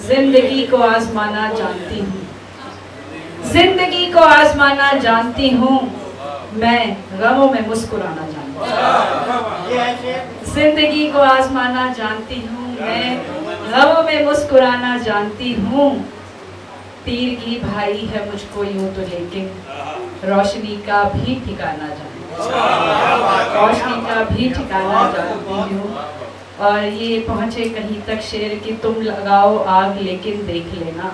जिंदगी को आजमाना जानती हूँ, जिंदगी को आजमाना जानती हूँ, मैं गमों में मुस्कुराना जानती हूँ। जिंदगी को आजमाना जानती हूँ, मैं गमों में मुस्कुराना जानती हूँ। तीर की भाई है मुझको यूं तो, लेकिन रोशनी का भी ठिकाना जानती हूँ, रोशनी का भी ठिकाना जानती हूँ। और ये पहुंचे कहीं तक शेर कि तुम लगाओ आग लेकिन देख लेना,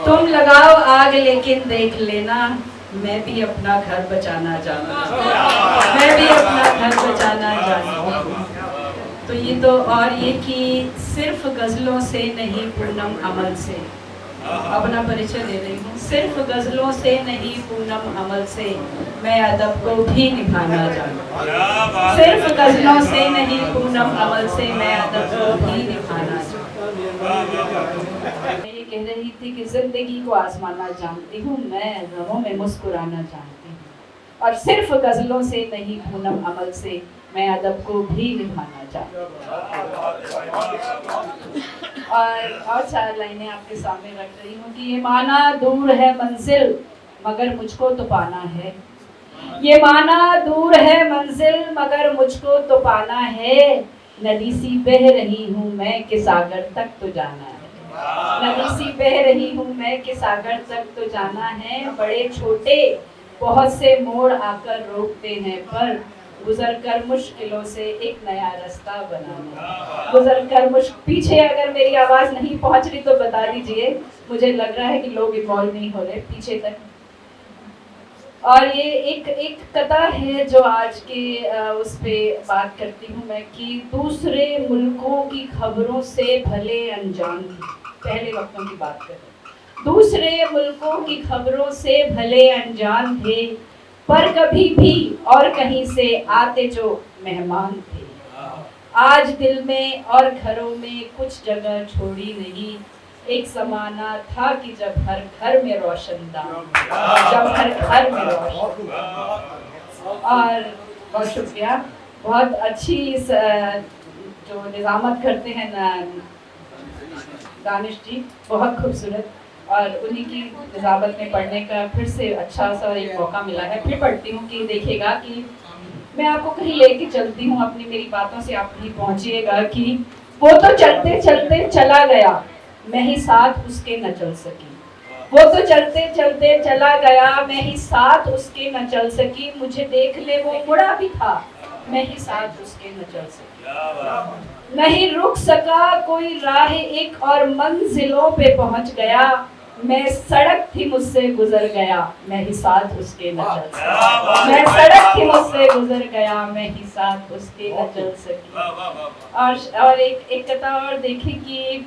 तुम लगाओ आग लेकिन देख लेना, मैं भी अपना घर बचाना जानती हूँ, मैं भी अपना घर बचाना जानती हूँ। तो ये तो, और ये कि सिर्फ गजलों से नहीं पूनम अमल से, अपना परिचय दे रही हूँ, सिर्फ गजलों से नहीं पूनम अमल से, मैं अदब को भी निभाना जानती हूँ। सिर्फ गजलों से नहीं पूनम अमल से, मैं अदब को भी निभाना जानती हूँ। मैं ये कह रही थी कि जिंदगी को आजमाना जानती हूँ, मैं गमों में मुस्कुराना जानती हूँ, और सिर्फ गजलों से नहीं पूनम अमल से, मैं अदब को भी निभाना चाहती हूँ। और 4 लाइनें आपके सामने रख रही हूँ कि ये माना दूर है मंजिल मगर मुझको तो पाना है, ये माना दूर है मंजिल मगर मुझको तो पाना है, नदी सी बह रही हूँ मैं कि सागर तक तो जाना है, नदी सी बह रही हूँ मैं कि सागर तक तो जाना है। बड़े छोटे बहुत से मोड़ आकर रोकते हैं, पर गुजर कर मुश्किलों से एक नया रास्ता बनाना, गुजर कर पीछे अगर मेरी आवाज नहीं पहुंच रही तो बता दीजिए, मुझे लग रहा है कि लोग इन्वॉल्व नहीं हो रहे पीछे तक। और ये एक कथा है जो आज के उस पे बात करती हूँ मैं कि दूसरे मुल्कों की खबरों से भले अनजान थे, पहले वक्तों की बात करें, दूसरे मुल्कों की खबरों से भले अनजान थे, पर कभी भी और कहीं से आते जो मेहमान थे, आज दिल में और घरों में कुछ जगह छोड़ी नहीं, एक जमाना था कि जब हर घर में रोशनदान, जब हर घर में रोशन। और बहुत शुक्रिया, बहुत अच्छी इस जो निजामत करते हैं दानिश जी, बहुत खूबसूरत, और उन्हीं की निजामत में पढ़ने का फिर से अच्छा सा एक मौका मिला है। फिर पढ़ती हूँ कि देखिएगा कि मैं आपको कहीं लेके चलती हूँ, अपनी मेरी बातों से आप कहीं पहुँचिएगा कि वो तो चलते चलते चला गया, मैं ही साथ उसके न चल सकी, वो तो चलते चलते चला गया, मैं ही साथ उसके न चल सकी, मुझे देख ले वो मुड़ा भी था, मैं ही साथ उसके न चल सकी, नहीं रुक सका कोई राह एक और मंजिलों पे पहुंच गया, मैं सड़क थी मुझसे गुजर गया, मैं ही साथ उसके न चल सकी, मैं सड़क थी मुझसे गुजर गया, मैं ही साथ उसके न चल सकी। और एक कथा और देखी कि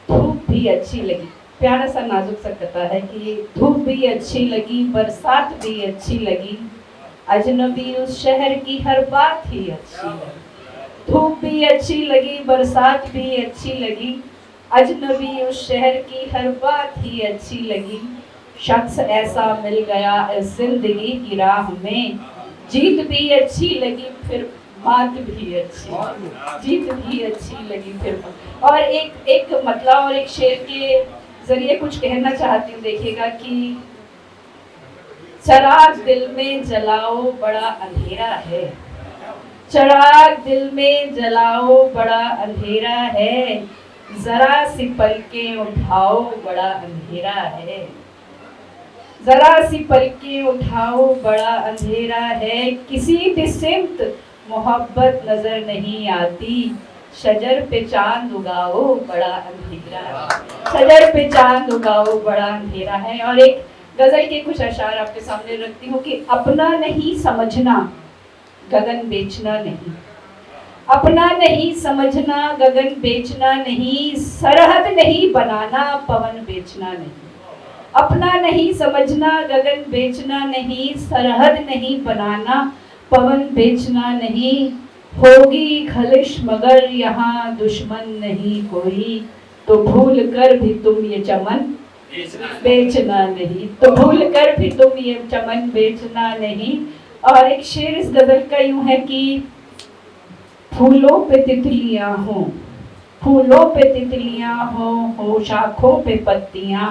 धूप भी अच्छी लगी, प्यारा सा नाजुक सा कथा है कि धूप भी अच्छी लगी, बरसात भी अच्छी लगी, अजनबी उस शहर की हर बात ही अच्छी लगी, धूप भी अच्छी लगी, बरसात भी अच्छी लगी, अजनबी उस शहर की हर बात ही अच्छी लगी, शख्स ऐसा मिल गया इस जिंदगी की राह में, जीत भी अच्छी लगी फिर बात भी अच्छी, जीत भी अच्छी लगी फिर। और एक मतलब और एक शेर के जरिए कुछ कहना चाहती हूँ, देखिएगा कि चिराग दिल में जलाओ बड़ा अंधेरा है, चिराग दिल में जलाओ बड़ा अंधेरा है, जरा सी पलकें उठाओ बड़ा अंधेरा है, जरा सी पलकें उठाओ बड़ा अंधेरा है, किसी भी सिमत मोहब्बत नजर नहीं आती, शजर पे चांद उगाओ बड़ा अंधेरा है, शजर पे चांद उगाओ बड़ा अंधेरा है। और एक गजल के कुछ अशार आपके सामने रखती हूँ कि अपना नहीं समझना गगन बेचना नहीं, अपना नहीं समझना गगन बेचना नहीं, सरहद नहीं बनाना पवन बेचना नहीं, अपना नहीं समझना गगन बेचना नहीं, सरहद नहीं बनाना पवन बेचना नहीं, होगी खलिश मगर यहाँ दुश्मन नहीं कोई, तो भूल कर भी तुम ये चमन बेचना नहीं, तो भूल कर भी तुम ये चमन बेचना नहीं। और एक शेर इस गजल का यूं है कि फूलों पे तितलियां हों फूलों पे तितलियां हो शाखों पे पत्तियां,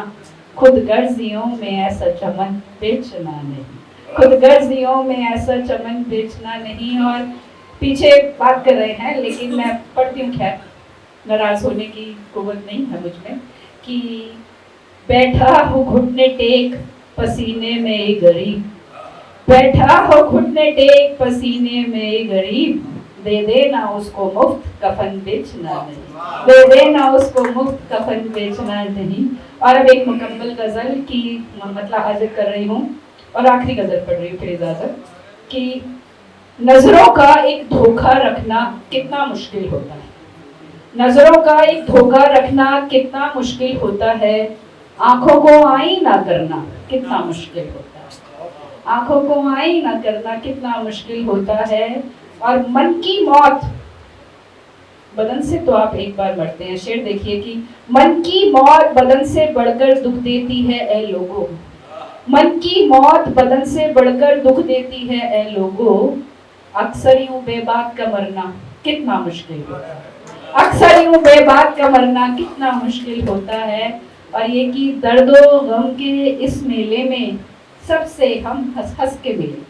खुद गर्जियों में ऐसा चमन बेचना नहीं, खुद गर्जियों में ऐसा चमन बेचना नहीं। और पीछे बात कर रहे हैं लेकिन मैं पढ़ती हूँ, खैर नाराज होने की कुव्वत नहीं है मुझ में, कि बैठा हो घुटने टेक पसीने में गरीब, बैठा हो घुटने टेक पसीने में गरीब, दे देना उसको मुफ्त कफन बेचना नहीं, दे देना उसको मुफ्त कफन बेचना नहीं। और अब एक मुकम्मल गजल की मतलब हाजिर कर रही हूँ और आखिरी गजल पढ़ रही हूँ फिर इजाजत। कि नजरों का एक धोखा रखना कितना मुश्किल होता है, नजरों का एक धोखा रखना कितना मुश्किल होता है, आंखों को आईना करना कितना मुश्किल होता है, आंखों को आईना करना कितना मुश्किल होता है। और मन की मौत बदन से तो आप एक बार मरते हैं। शेर देखिए कि मन की मौत बदन से बढ़कर दुख देती है ए लोगों, मन की मौत बदन से बढ़कर दुख देती है ए लोगों, अक्सर यूं बेबाक का मरना कितना मुश्किल होता है, अक्सर यूं बेबाक का मरना कितना मुश्किल होता है। और ये कि दर्दो गम के इस मेले में सबसे हम हंस हंस के मिले,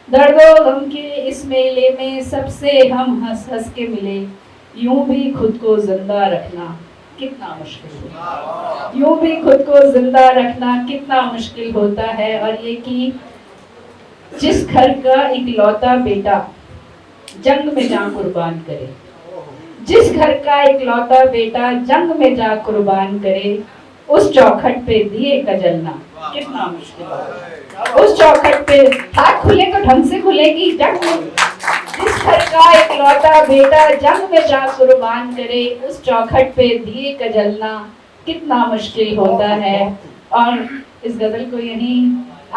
दर्दो गम के इस मेले में सबसे हम हंस हंस के मिले, यूं भी खुद को जिंदा रखना कितना मुश्किल होता है, यूं भी खुद को जिंदा रखना कितना मुश्किल होता है। और ये कि जिस घर का इकलौता बेटा जंग में जा कुर्बान करे, जिस घर का इकलौता बेटा जंग में जा कुर्बान करे, उस चौखट पे दिए का जलना कितना मुश्किल होगा, उस चौखट पे हाथ खुले तो ढंग से खुलेगी जंग में, जिस घर का इकलौता बेटा जंग में जा कुर्बान करे, उस चौखट पे दिए का जलना कितना मुश्किल होता है। और इस गजल को यही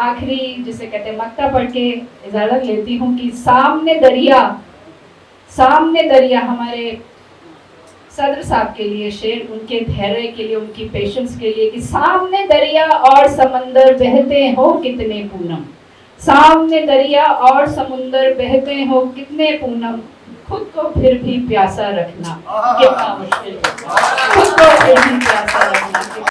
आखिरी जिसे कहते हैं मक्ता पढ़ के इजाजत लेती हूँ कि सामने दरिया, सामने दरिया हमारे सदर साहब के लिए शेर, उनके धैर्य के लिए, उनकी पेशेंस के लिए, कि सामने दरिया और समंदर बहते हो कितने पूनम, सामने दरिया और समुंदर बहते हो कितने पूनम, खुद को फिर भी प्यासा रखना कितना मुश्किल है, खुद को फिर भी प्यासा रखना।